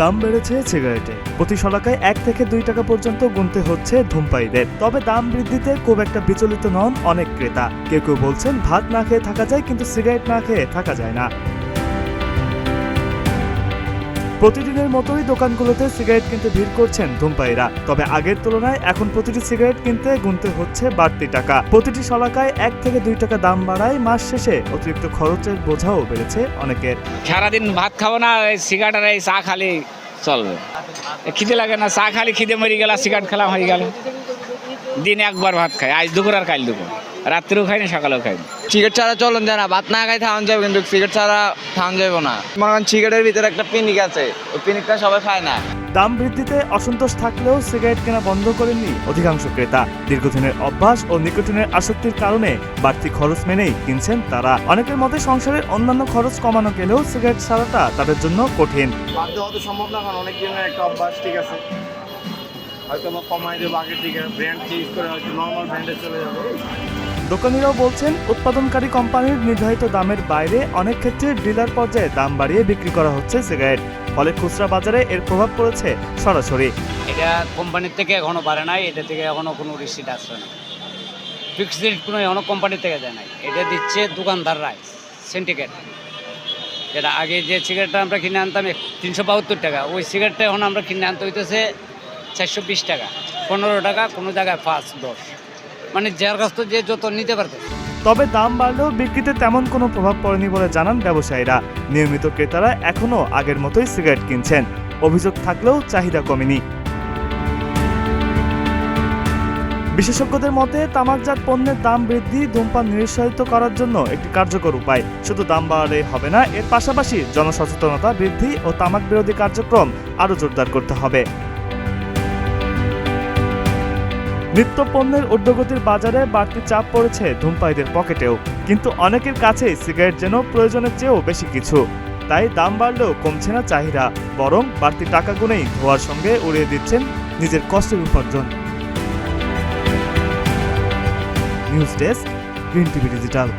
দাম বেড়েছে সিগারেটে। প্রতি শলাকায় 1 থেকে 2 টাকা পর্যন্ত গুনতে হচ্ছে ধূমপায়ীদের। তবে দাম বৃদ্ধিতে খুব একটা বিচলিত নন অনেক ক্রেতা। কেউ কেউ বলছেন ভাত না খেয়ে থাকা যায়, কিন্তু সিগারেট না খেয়ে থাকা যায় না। প্রতিদিনের মতোই দোকানগুলোতে সিগারেট কিনতে ভিড় করছেন ধূমপায়ীরা। তবে আগের তুলনায় এখন প্রতিটি সিগারেট কিনতে গুনতে হচ্ছে বাড়তি টাকা। প্রতিটি শলাকায় 1 থেকে 2 টাকা দাম বাড়ায় মাস শেষে অতিরিক্ত খরচের বোঝাও বেড়েছে অনেকের। সারাদিন ভাত খাবো না, সিগারেট আর এই চা খালি চলবে। খিদে লাগে না, চা খালি খিদে মরে গেল, সিগারেট খেলা হয়ে গেল। দিনে একবার ভাত খাই, আজ দুপুর আর কাল দুপুর, রাত্রেও খাই না সকালেও খাই না। সিগারেট ছাড়া চলন যায় না, ভাত না খাই থাকুন যাবে, কিন্তু সিগারেট ছাড়া থাকুন যাবে না। মনে করেন সিগারেটের ভিতরে একটা পিনিক আছে, ওই পিনিকটা সবাই খায় না। দাম বৃদ্ধিতে অসন্তোষ থাকলেও সিগারেট কেনা বন্ধ করেননি অধিকাংশ ক্রেতা। দীর্ঘদিনের অভ্যাস ও নিকোটিনের আসক্তির কারণে বাড়তি খরচ মেনেই কিনছেন তারা। অনেকের মতে সংসারের অন্যান্য খরচ কমানো গেলেও সিগারেট ছাড়াটা তাদের জন্য কঠিন। বাধ্য হতে সম্ভব না, কারণ অনেক দিনের একটা অভ্যাস। ঠিক আছে, হয়তো আমরা কমাই দেবো আগের থেকে, ব্র্যান্ড চেঞ্জ করে হয়তো নর্মাল ব্র্যান্ডে চলে যাবো। দোকানিরাও বলছেন উৎপাদনকারী কোম্পানির নির্ধারিত দামের বাইরে অনেক ক্ষেত্রে ডিলার পর্যায়ে দাম বাড়িয়ে বিক্রি করা হচ্ছে সিগারেট। ফলে খুচরা বাজারে এর প্রভাব পড়েছে সরাসরি। এটা কোম্পানির থেকে এখনো বাড়ে নাই, এটা থেকে এখনো কোনো রিসিট আসছে না। ফিক্সড রেট কোনো এখনো কোম্পানির থেকে দেয় নাই, এটা দিচ্ছে দোকানদাররাই সিন্ডিকেট। যেটা আগে যে সিগারেটটা আমরা কিনে আনতাম 372 টাকা, ওই সিগারেটটা এখন আমরা কিনে আনতে হইতেছে 420 টাকা, 15 টাকা, কোনো জায়গায় 5-10, মানে যার কাছ থেকে যে যত নিতে পারতেছে। তবে দাম বাড়লেও বিক্রিতে তেমন কোনো প্রভাব পড়েনি বলে জানান ব্যবসায়ীরা। নিয়মিত ক্রেতারা এখনও আগের মতোই সিগারেট কিনছেন। অভিযোগ থাকলেও চাহিদা কমেনি। বিশেষজ্ঞদের মতে তামাকজাত পণ্যের দাম বৃদ্ধি ধূমপান নিরুৎসাহিত করার জন্য একটি কার্যকর উপায়। শুধু দাম বাড়ালেই হবে না, এর পাশাপাশি জনসচেতনতা বৃদ্ধি ও তামাক বিরোধী কার্যক্রম আরও জোরদার করতে হবে। নিত্য পণ্যের ঊর্ধ্বগতির বাজারে বাড়তি চাপ পড়েছে ধূমপায়ীদের পকেটেও। কিন্তু অনেকের কাছেই সিগারেট যেন প্রয়োজনের চেয়েও বেশি কিছু। তাই দাম বাড়লেও কমছে না চাহিদা, বরং বাড়তি টাকা গুনেই ধোয়ার সঙ্গে উড়িয়ে দিচ্ছেন নিজের কষ্টের উপার্জন। News desk, green TV digital.